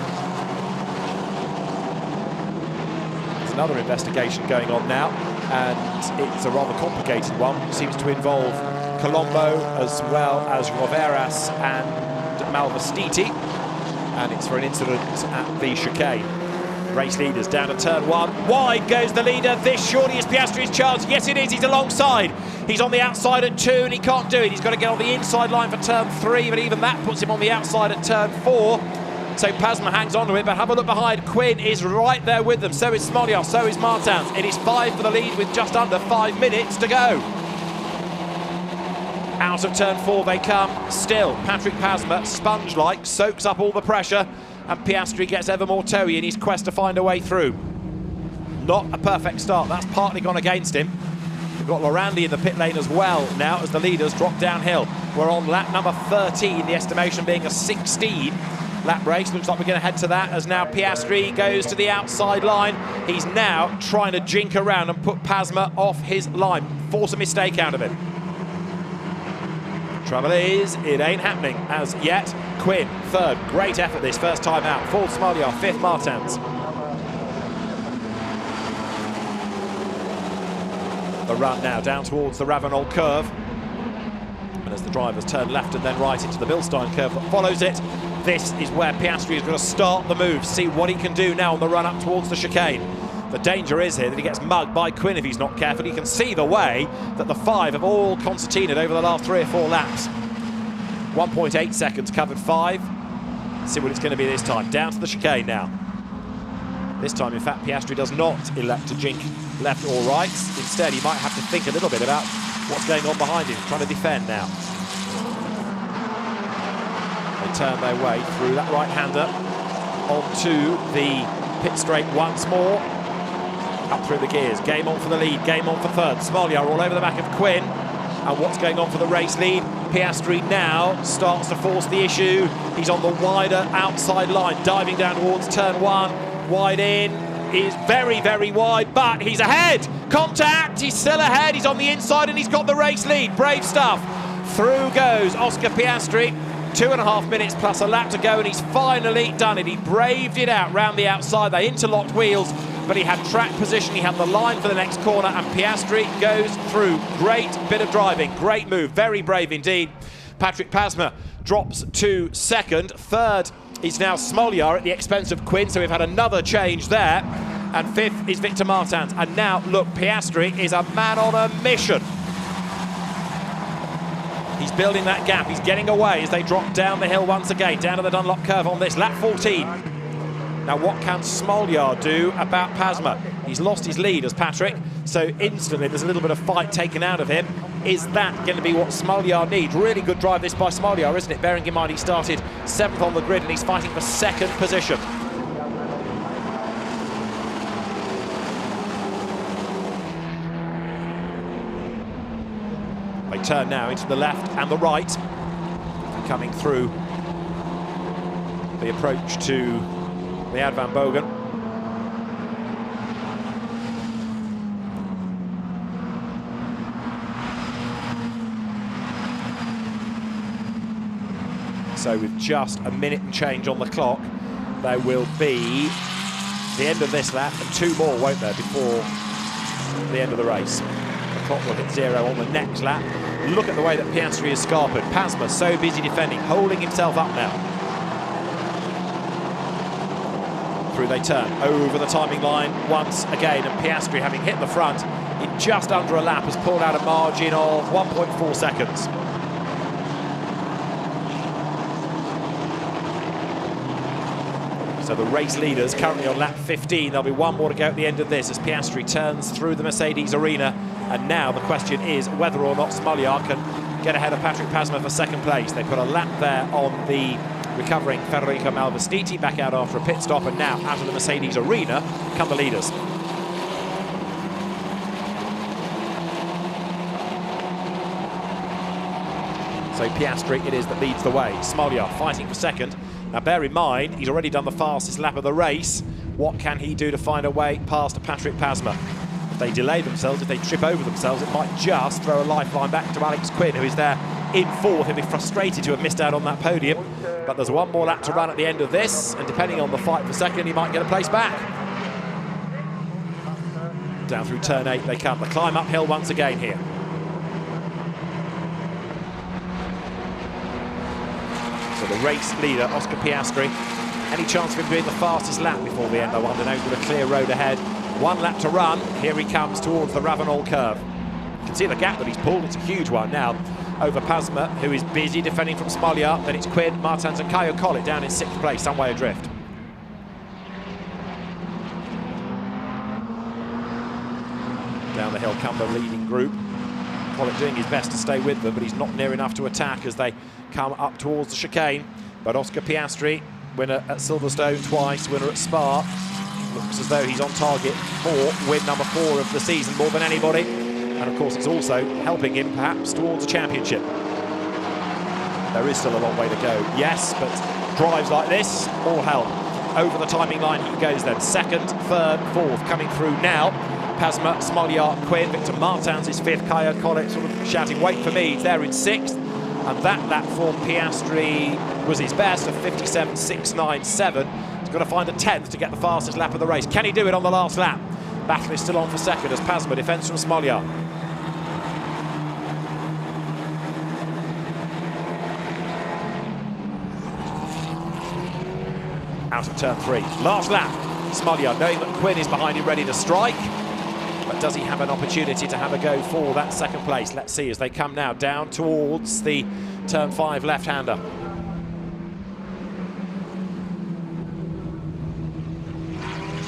There's another investigation going on now, and it's a rather complicated one. It seems to involve Colombo as well as Lloveras and Malvestiti, and it's for an incident at the chicane. Race leaders down to turn 1. Wide goes the leader. This surely is Piastri's chance. Yes, it is. He's alongside. He's on the outside at 2, and he can't do it. He's got to get on the inside line for turn 3, but even that puts him on the outside at turn 4. So Pasma hangs on to it, but have a look behind. Quinn is right there with them. So is Smolyar, so is Martins. It is 5 for the lead with just under 5 minutes to go. Out of turn 4 they come. Still, Patrick Pasma, sponge-like, soaks up all the pressure, and Piastri gets ever more toey in his quest to find a way through. Not a perfect start. That's partly gone against him. We've got Lorandi in the pit lane as well now as the leaders drop downhill. We're on lap number 13, the estimation being a 16. lap race. Looks like we're going to head to that as now Piastri goes to the outside line. He's now trying to jink around and put Pasma off his line, force a mistake out of him. Trouble is, it ain't happening as yet. Quinn, third, great effort this first time out. Fourth, Smolyar, fifth, Martins. The run now down towards the Renault curve. And as the drivers turn left and then right into the Bilstein curve that follows it, this is where Piastri is going to start the move, see what he can do now on the run up towards the chicane. The danger is here that he gets mugged by Quinn if he's not careful. You can see the way that the five have all concertinaed over the last 3 or 4 laps. 1.8 seconds covered 5. See what it's going to be this time. Down to the chicane now. This time, in fact, Piastri does not elect to jink left or right. Instead, he might have to think a little bit about what's going on behind him, trying to defend now. They turn their way through that right-hander onto the pit straight once more. Up through the gears. Game on for the lead, game on for third. Smolyar all over the back of Quinn. And what's going on for the race lead? Piastri now starts to force the issue. He's on the wider outside line, diving down towards turn 1. Wide in, is very, very wide, but he's ahead. Contact, he's still ahead. He's on the inside and he's got the race lead. Brave stuff. Through goes Oscar Piastri. 2.5 minutes plus a lap to go and he's finally done it. He braved it out round the outside. They interlocked wheels, but he had track position. He had the line for the next corner and Piastri goes through. Great bit of driving, great move, very brave indeed. Patrick Pasma drops to second. Third is now Smolyar at the expense of Quinn, so we've had another change there. And fifth is Victor Martins. And now, look, Piastri is a man on a mission. He's building that gap. He's getting away as they drop down the hill once again, down to the Dunlop curve on this, lap 14. Now, what can Smolyar do about Pasma? He's lost his lead as Patrick, so instantly there's a little bit of fight taken out of him. Is that going to be what Smolyar needs? Really good drive this by Smolyar, isn't it? Bearing in mind he started 7th on the grid and he's fighting for 2nd position. They turn now into the left and the right, coming through the approach to the Ad Van Bogen. So with just a minute and change on the clock, there will be the end of this lap and 2 more, won't there, before the end of the race. The clock will hit 0 on the next lap. Look at the way that Piastri is scarpered. Pasma so busy defending, holding himself up now. Through they turn, over the timing line once again, and Piastri, having hit the front in just under a lap, has pulled out a margin of 1.4 seconds. So the race leaders currently on lap 15. There'll be 1 more to go at the end of this as Piastri turns through the Mercedes arena. And now the question is whether or not Smolyar can get ahead of Patrick Pasma for 2nd place. They put a lap there on the recovering Federico Malvestiti, back out after a pit stop, and now out of the Mercedes arena come the leaders. So Piastri it is that leads the way. Smolyar fighting for 2nd. Now bear in mind, he's already done the fastest lap of the race. What can he do to find a way past Patrick Pasma? If they delay themselves, if they trip over themselves, it might just throw a lifeline back to Alex Quinn, who is there in 4th. He'll be frustrated to have missed out on that podium. But there's 1 more lap to run at the end of this, and depending on the fight for 2nd, he might get a place back. Down through turn 8 they come. The climb uphill once again here. So the race leader, Oscar Piastri, any chance of him doing the fastest lap before the end? I wonder, knows with a clear road ahead. 1 lap to run. Here he comes towards the Renault curve. You can see the gap that he's pulled. It's a huge one now over Pasma, who is busy defending from Smolyar. Then it's Quinn, Martins and Caio Collet down in 6th place, some way adrift. Down the hill come the leading group. Collet doing his best to stay with them, but he's not near enough to attack as they come up towards the chicane. But Oscar Piastri, winner at Silverstone twice, winner at Spa, looks as though he's on target for win number 4 of the season, more than anybody. And of course it's also helping him perhaps towards a championship. There is still a long way to go, yes, but drives like this, all hell. Over the timing line he goes then. Second, third, fourth, coming through now. Pasma, Smolyar, Quinn, Victor Martins is fifth, Kaya Collett sort of shouting, wait for me, he's there in sixth. And that lap for Piastri was his best of 57.697. He's got to find a 10th to get the fastest lap of the race. Can he do it on the last lap? Battle is still on for second as Pasma defends from Smolyar. Out of turn 3. Last lap. Smolyar knowing that Quinn is behind him, ready to strike. But does he have an opportunity to have a go for that second place? Let's see as they come now down towards the turn 5 left-hander.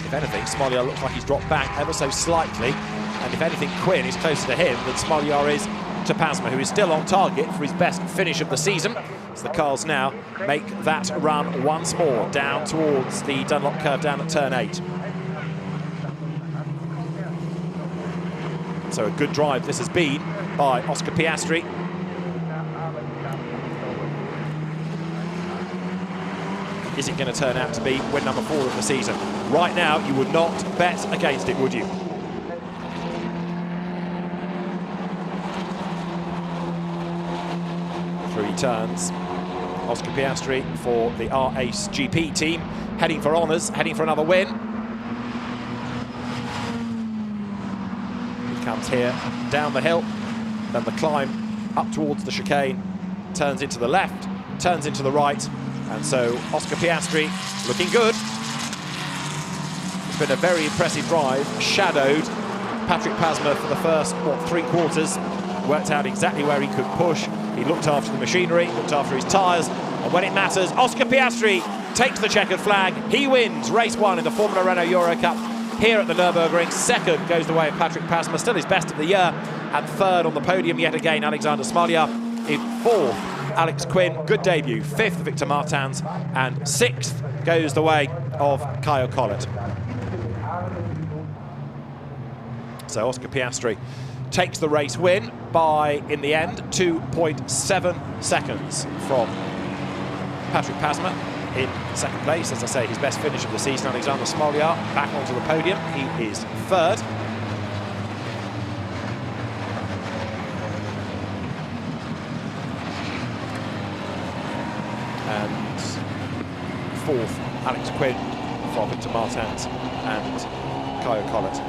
If anything, Smolyar looks like he's dropped back ever so slightly. And if anything, Quinn is closer to him than Smolyar is to Pasma, who is still on target for his best finish of the season. As the cars now make that run once more down towards the Dunlop curve down at turn 8. So a good drive this has been by Oscar Piastri. Is it going to turn out to be win number 4 of the season? Right now, you would not bet against it, would you? Three turns. Oscar Piastri for the R-Ace GP team, heading for honours, heading for another win. Comes here, down the hill, then the climb up towards the chicane, turns into the left, turns into the right, and so Oscar Piastri looking good. It's been a very impressive drive, shadowed Patrick Pasma for the first, 3 quarters, worked out exactly where he could push. He looked after the machinery, looked after his tyres, and when it matters, Oscar Piastri takes the checkered flag. He wins race 1 in the Formula Renault Eurocup here at the Nürburgring. Second goes the way of Patrick Pasma, still his best of the year. And third on the podium yet again, Alexander Smolyar. In fourth, Alex Quinn, good debut. Fifth, Victor Martins. And sixth goes the way of Kaya Collett. So Oscar Piastri takes the race win by, in the end, 2.7 seconds from Patrick Pasma. In second place, as I say, his best finish of the season, Alexander Smolyar back onto the podium. He is third. And fourth, Alex Quinn from Victor Martins and Kaya Collett.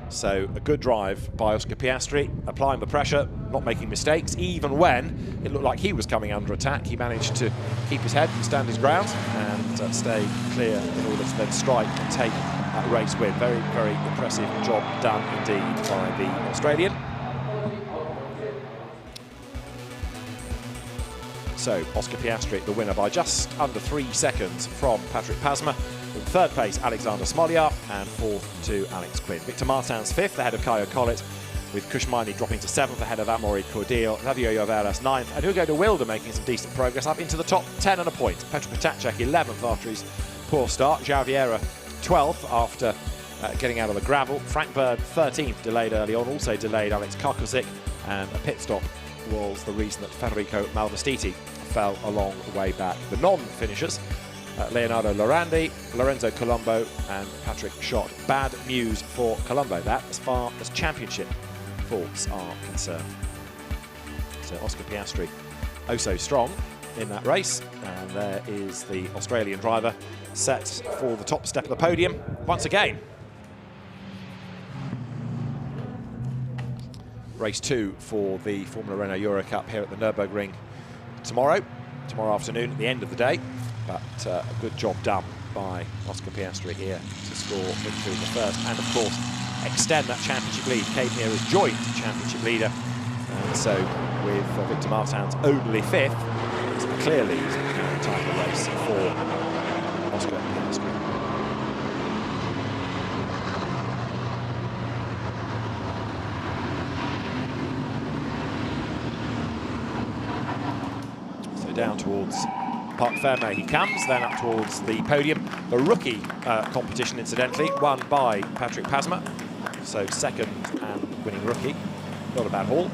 So a good drive by Oscar Piastri, applying the pressure, not making mistakes, even when it looked like he was coming under attack. He managed to keep his head and stand his ground and stay clear in order to then strike and take that race win. Very, very impressive job done indeed by the Australian. So Oscar Piastri, the winner by just under 3 seconds from Patrick Pasma. In third place, Alexander Smolyar, and fourth to Alex Quinn. Victor Martins fifth, ahead of Kaya Collett, with Kushmani dropping to seventh, ahead of Amaury Cordial, Javier Lloveras ninth, and Hugo de Wilde making some decent progress, up into the top 10 and a point. Petr Potacek 11th after his poor start, João Vieira 12th after getting out of the gravel, Frank Bird 13th, delayed early on, also delayed Alex Karkovic, and a pit stop was the reason that Federico Malvestiti fell a long way back. The non-finishers, Leonardo Lorandi, Lorenzo Colombo and Patrick Schott. Bad news for Colombo, that, as far as championship thoughts are concerned. So Oscar Piastri, oh so strong in that race, and there is the Australian driver set for the top step of the podium once again. Race 2 for the Formula Renault Eurocup here at the Nürburgring tomorrow afternoon at the end of the day. But a good job done by Oscar Piastri here to score victory in the first, and of course extend that championship lead. Came here as joint championship leader, and so with Victor Martins only fifth, it's a clear lead in the title race for Oscar Piastri. So down towards Parc Fermé he comes, then up towards the podium. The rookie competition, incidentally, won by Patrick Pasma. so second and winning rookie. Not a bad haul,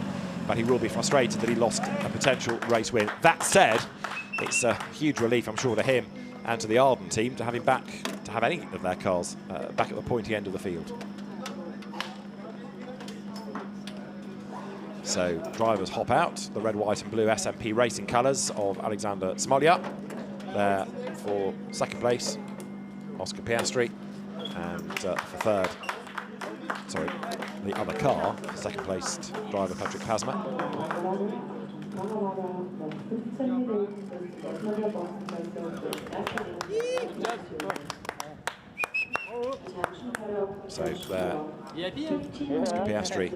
but he will be frustrated that he lost a potential race win. That said, it's a huge relief, I'm sure, to him and to the Arden team to have him back, to have any of their cars back at the pointy end of the field. So drivers hop out, the red, white and blue SMP racing colours of Alexander Smolyak. There for second place, Oscar Piastri, and for third, sorry, the other car, second placed driver Patrick Pasma. So there, Oscar Piastri,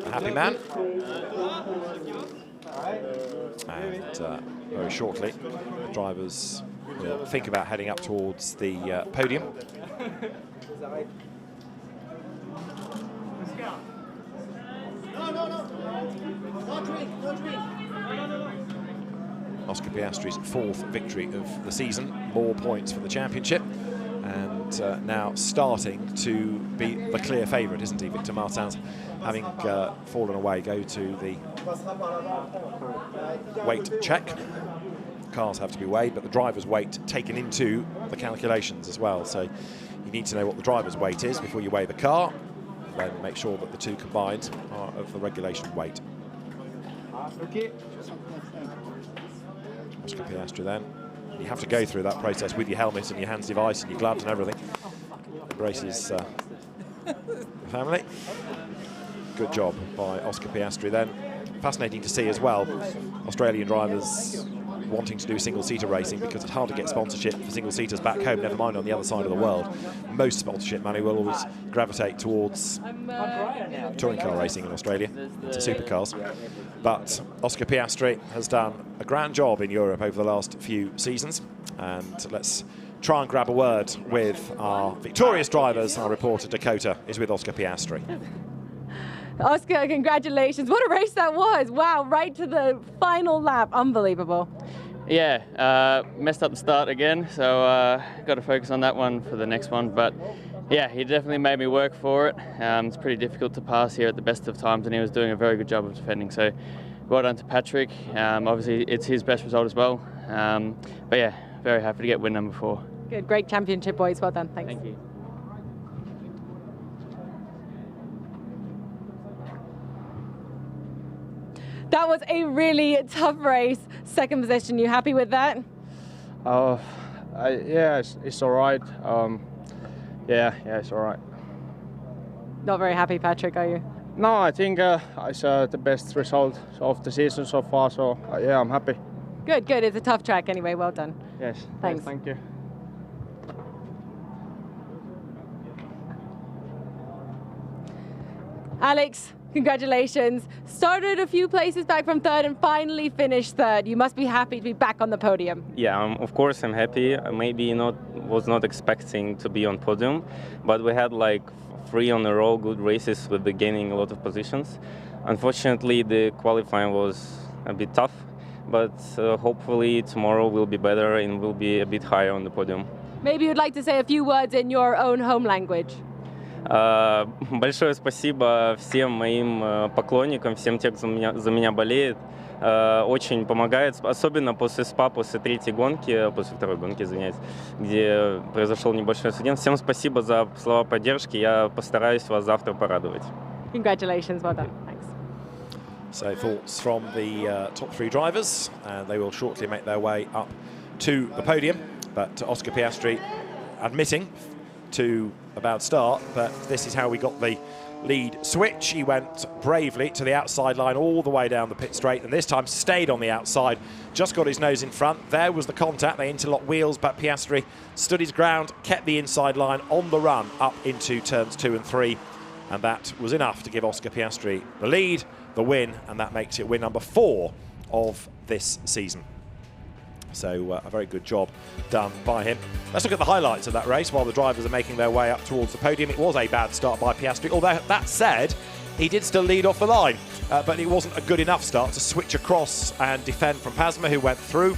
a happy man. And very shortly, drivers will think about heading up towards the podium. Oscar Piastri's fourth victory of the season, more points for the championship, and now starting to be the clear favourite, isn't he? Victor Martins, having fallen away, go to the weight check. Cars have to be weighed, but the driver's weight taken into the calculations as well. So you need to know what the driver's weight is before you weigh the car, then make sure that the two combined are of the regulation weight. Oscar Piastri then. You have to go through that process with your helmet and your hands device and your gloves and everything. Embraces the family. Good job by Oscar Piastri then. Fascinating to see as well, Australian drivers wanting to do single-seater racing, because it's hard to get sponsorship for single-seaters back home, never mind on the other side of the world. Most sponsorship money will always gravitate towards touring car racing in Australia, to supercars. But Oscar Piastri has done a grand job in Europe over the last few seasons, and let's try and grab a word with our victorious drivers. Our reporter Dakota is with Oscar Piastri. Oscar, congratulations. What a race that was. Wow, right to the final lap. Unbelievable. Yeah, messed up the start again, so got to focus on that one for the next one. But yeah, he definitely made me work for it. It's pretty difficult to pass here at the best of times, and he was doing a very good job of defending. So well done to Patrick. Obviously, it's his best result as well. But yeah, very happy to get win number 4. Good, great championship, boys. Well done. Thanks. Thank you. That was a really tough race. Second position, you happy with that? Yeah, it's all right. Yeah, it's all right. Not very happy, Patrick, are you? No, I think it's the best result of the season so far, so yeah, I'm happy. Good, good. It's a tough track anyway. Well done. Yes, thanks. Thank you. Alex, congratulations. Started a few places back from third and finally finished third. You must be happy to be back on the podium. Yeah, of course I'm happy. Maybe was not expecting to be on podium, but we had like 3 on a row good races with the gaining a lot of positions. Unfortunately, the qualifying was a bit tough, but hopefully tomorrow will be better and will be a bit higher on the podium. Maybe you'd like to say a few words in your own home language. Большое спасибо всем моим поклонникам, всем тем, кто за меня болеет. Очень помогает, особенно после СПА, после второй гонки, извиняюсь, где произошел небольшой инцидент. Всем спасибо за слова поддержки, я постараюсь вас завтра порадовать. Congratulations, well done. Thanks. So thoughts from the top 3 drivers, and they will shortly make their way up to the podium. But Oscar Piastri admitting to a bad start, but this is how we got the lead switch. He went bravely to the outside line all the way down the pit straight, and this time stayed on the outside, just got his nose in front. There was the contact, they interlocked wheels, but Piastri stood his ground, kept the inside line on the run up into turns 2 and 3, and that was enough to give Oscar Piastri the lead, the win, and that makes it win number 4 of this season. So a very good job done by him. Let's look at the highlights of that race while the drivers are making their way up towards the podium. It was a bad start by Piastri, although that said, he did still lead off the line, but it wasn't a good enough start to switch across and defend from Pasma, who went through.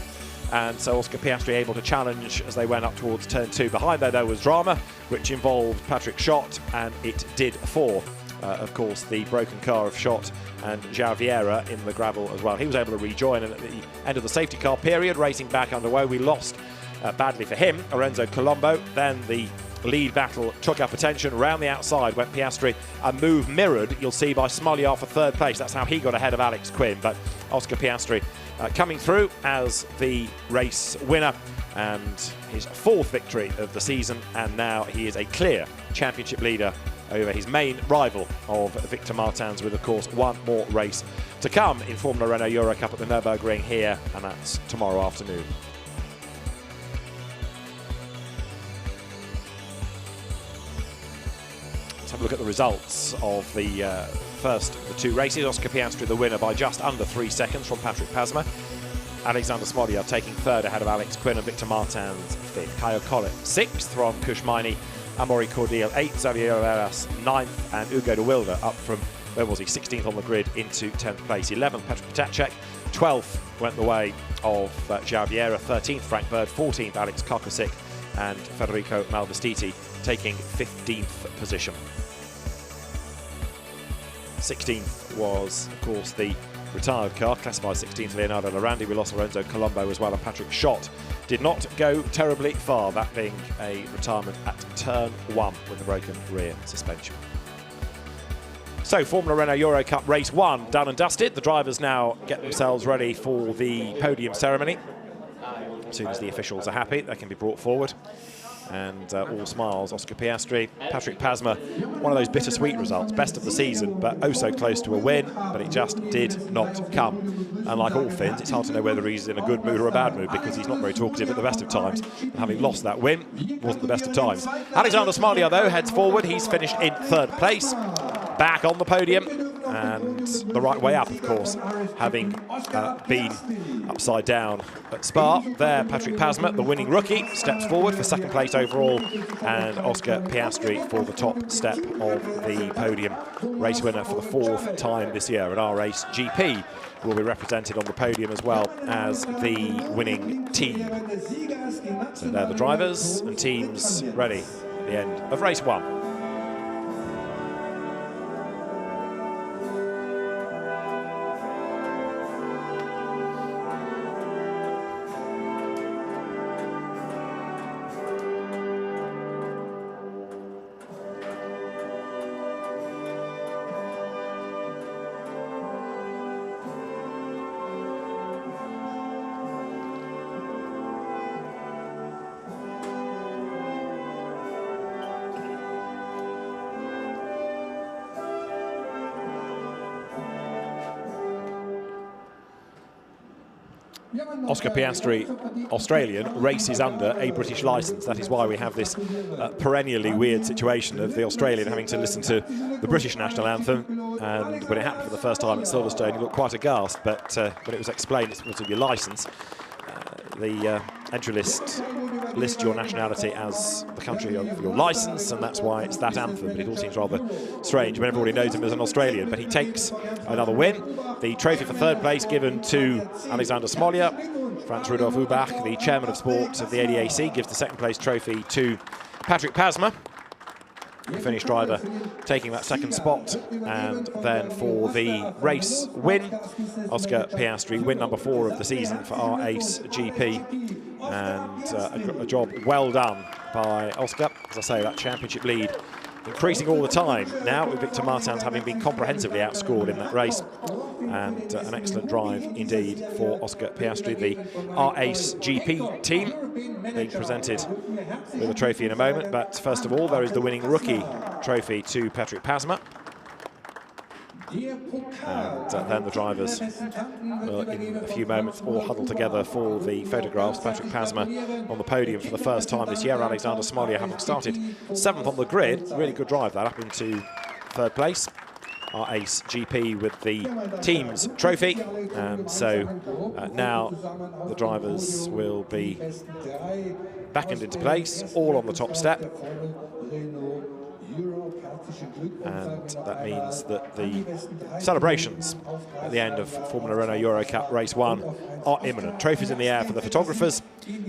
and so Oscar Piastri able to challenge as they went up towards turn 2. Behind there was drama, which involved Patrick Schott, and it did for, of course, the broken car of Schott and João Vieira in the gravel as well. He was able to rejoin, and at the end of the safety car period, racing back underway, we lost badly for him, Lorenzo Colombo. Then the lead battle took up attention. Round the outside went Piastri, a move mirrored, you'll see, by Smoljar for 3rd place. That's how he got ahead of Alex Quinn. But Oscar Piastri coming through as the race winner, and his 4th victory of the season, and now he is a clear championship leader over his main rival of Victor Martins, with, of course, one more race to come in Formula Renault Eurocup at the Nürburgring here, and that's tomorrow afternoon. Let's have a look at the results of the first of the 2 races. Oscar Piastri the winner by just under 3 seconds from Patrick Pasma. Alexander Smoljar taking 3rd ahead of Alex Quinn, and Victor Martins 5th. Caio Collet 6th from Kushmaini. Amaury Cordial 8th, Xavier Overas 9th, and Hugo de Wilde up from, where was he, 16th on the grid into 10th place. 11th, Patrick Potacek. 12th went the way of João Vieira. 13th, Frank Bird. 14th, Alex Kokosik, and Federico Malvestiti taking 15th position. 16th was, of course, the retired car, classified 16th, Leonardo Lorandi. We lost Lorenzo Colombo as well, and Patrick Schott did not go terribly far, that being a retirement at turn 1 with a broken rear suspension. So, Formula Renault Eurocup race 1 done and dusted. The drivers now get themselves ready for the podium ceremony. As soon as the officials are happy, they can be brought forward. And all smiles, Oscar Piastri. Patrick Pasma, one of those bittersweet results, best of the season, but oh so close to a win, but it just did not come. And like all Finns, it's hard to know whether he's in a good mood or a bad mood, because he's not very talkative at the best of times. And having lost that win, wasn't the best of times. Alexander Smoljar, though, heads forward. He's finished in 3rd place, back on the podium, and the right way up, of course, having been upside down at Spa. There, Patrick Pasma, the winning rookie, steps forward for 2nd place overall, and Oscar Piastri for the top step of the podium. Race winner for the 4th time this year, and our race GP will be represented on the podium as well as the winning team. So they're the drivers and teams ready at the end of race 1. Oscar Piastri, Australian, races under a British licence. That is why we have this perennially weird situation of the Australian having to listen to the British national anthem. And when it happened for the first time at Silverstone, he looked quite aghast. But when it was explained it's because of your licence, the entry list lists your nationality as the country of your licence, and that's why it's that anthem. But it all seems rather strange when everybody knows him as an Australian. But he takes another win. The trophy for 3rd place given to Alexander Smoljar. Franz Rudolf Ubach, the chairman of sport of the ADAC, gives the 2nd place trophy to Patrick Pasma, the Finnish driver, taking that 2nd spot. And then for the race win, Oscar Piastri, win number 4 of the season for our Ace GP. And a job well done by Oscar. As I say, that championship lead increasing all the time now, with Victor Martins having been comprehensively outscored in that race. And an excellent drive indeed for Oscar Piastri. The R-Ace GP team being presented with a trophy in a moment, but first of all there is the winning rookie trophy to Patrick Pasma. And then the drivers will in a few moments all huddle together for the photographs. Patrick Pasma on the podium for the first time this year. Alexander Smoljar having started 7th on the grid. Really good drive that up into 3rd place. Our Ace GP with the team's trophy. And so now the drivers will be beckoned into place, all on the top step. And that means that the celebrations at the end of Formula Renault Eurocup Race 1 are imminent. Trophies in the air for the photographers.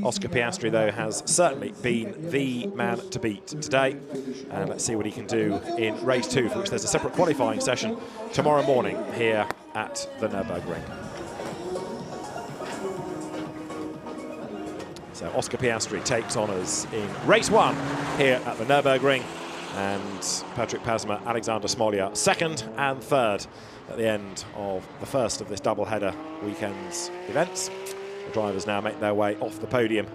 Oscar Piastri, though, has certainly been the man to beat today. And let's see what he can do in Race 2, for which there's a separate qualifying session tomorrow morning here at the Nürburgring. So Oscar Piastri takes honours in Race 1 here at the Nürburgring, and Patrick Pasma, Alexander Smolja second and third at the end of the first of this double-header weekend's events. The drivers now make their way off the podium,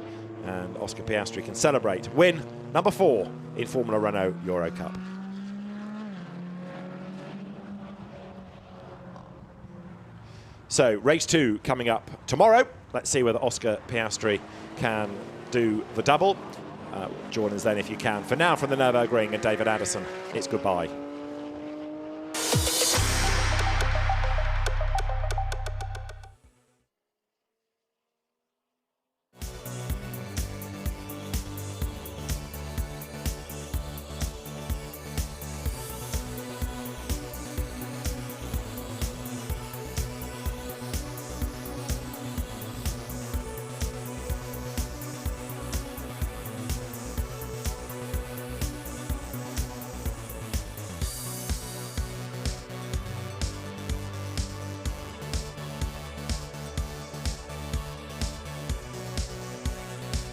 and Oscar Piastri can celebrate win number 4 in Formula Renault Eurocup. So Race 2 coming up tomorrow. Let's see whether Oscar Piastri can do the double. Join us then if you can. For now, from the Nürburgring and David Addison, it's goodbye.